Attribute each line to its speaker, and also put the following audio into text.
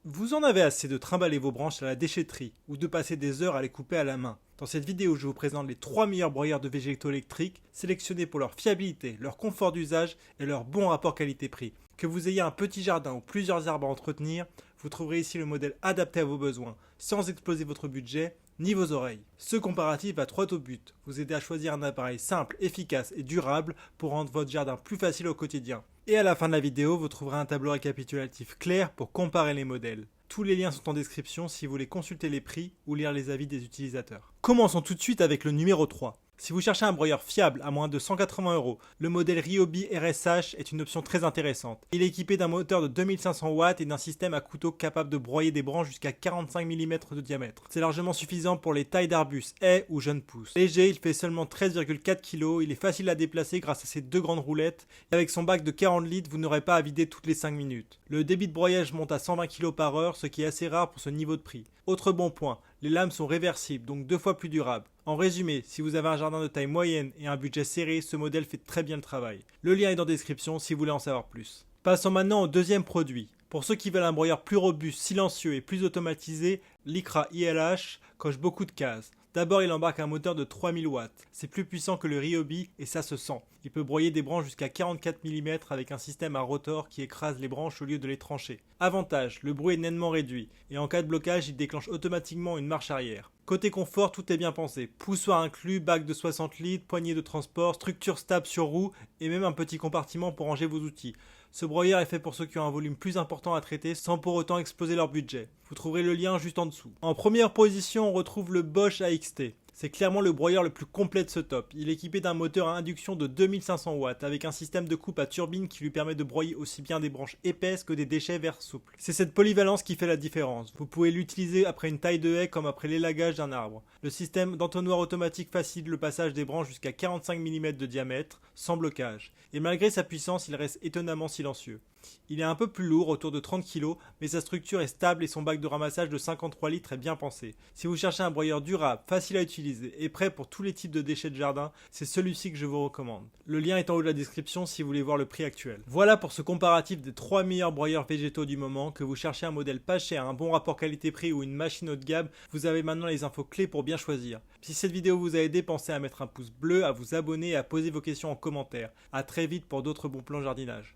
Speaker 1: Vous en avez assez de trimballer vos branches à la déchetterie ou de passer des heures à les couper à la main. Dans cette vidéo, je vous présente les 3 meilleurs broyeurs de végétaux électriques sélectionnés pour leur fiabilité, leur confort d'usage et leur bon rapport qualité-prix. Que vous ayez un petit jardin ou plusieurs arbres à entretenir, vous trouverez ici le modèle adapté à vos besoins, sans exploser votre budget ni vos oreilles. Ce comparatif va droit au but, vous aider à choisir un appareil simple, efficace et durable pour rendre votre jardin plus facile au quotidien. Et à la fin de la vidéo, vous trouverez un tableau récapitulatif clair pour comparer les modèles. Tous les liens sont en description si vous voulez consulter les prix ou lire les avis des utilisateurs. Commençons tout de suite avec le numéro 3. Si vous cherchez un broyeur fiable à moins de 180 €, le modèle Ryobi RSH est une option très intéressante. Il est équipé d'un moteur de 2500 watts et d'un système à couteau capable de broyer des branches jusqu'à 45 mm de diamètre. C'est largement suffisant pour les tailles d'arbustes, haies ou jeunes pousses. Léger, il fait seulement 13,4 kg, il est facile à déplacer grâce à ses deux grandes roulettes, et avec son bac de 40 litres, vous n'aurez pas à vider toutes les 5 minutes. Le débit de broyage monte à 120 kg par heure, ce qui est assez rare pour ce niveau de prix. Autre bon point, les lames sont réversibles, donc 2 fois plus durables. En résumé, si vous avez un jardin de taille moyenne et un budget serré, ce modèle fait très bien le travail. Le lien est dans la description si vous voulez en savoir plus. Passons maintenant au deuxième produit. Pour ceux qui veulent un broyeur plus robuste, silencieux et plus automatisé, l'Icra ILH coche beaucoup de cases. D'abord, il embarque un moteur de 3000 watts. C'est plus puissant que le Ryobi et ça se sent. Il peut broyer des branches jusqu'à 44 mm avec un système à rotor qui écrase les branches au lieu de les trancher. Avantage, le bruit est nettement réduit et en cas de blocage, il déclenche automatiquement une marche arrière. Côté confort, tout est bien pensé. Poussoir inclus, bac de 60 litres, poignée de transport, structure stable sur roue et même un petit compartiment pour ranger vos outils. Ce broyeur est fait pour ceux qui ont un volume plus important à traiter sans pour autant exploser leur budget. Vous trouverez le lien juste en dessous. En première position, on retrouve le Bosch AXT. C'est clairement le broyeur le plus complet de ce top. Il est équipé d'un moteur à induction de 2500 watts avec un système de coupe à turbine qui lui permet de broyer aussi bien des branches épaisses que des déchets verts souples. C'est cette polyvalence qui fait la différence. Vous pouvez l'utiliser après une taille de haie comme après l'élagage d'un arbre. Le système d'entonnoir automatique facilite le passage des branches jusqu'à 45 mm de diamètre sans blocage. Et malgré sa puissance, il reste étonnamment silencieux. Il est un peu plus lourd, autour de 30 kg, mais sa structure est stable et son bac de ramassage de 53 litres est bien pensé. Si vous cherchez un broyeur durable, facile à utiliser et prêt pour tous les types de déchets de jardin, c'est celui-ci que je vous recommande. Le lien est en haut de la description si vous voulez voir le prix actuel. Voilà pour ce comparatif des 3 meilleurs broyeurs végétaux du moment. Que vous cherchez un modèle pas cher, un bon rapport qualité-prix ou une machine haut de gamme, vous avez maintenant les infos clés pour bien choisir. Si cette vidéo vous a aidé, pensez à mettre un pouce bleu, à vous abonner et à poser vos questions en commentaire. A très vite pour d'autres bons plans jardinage.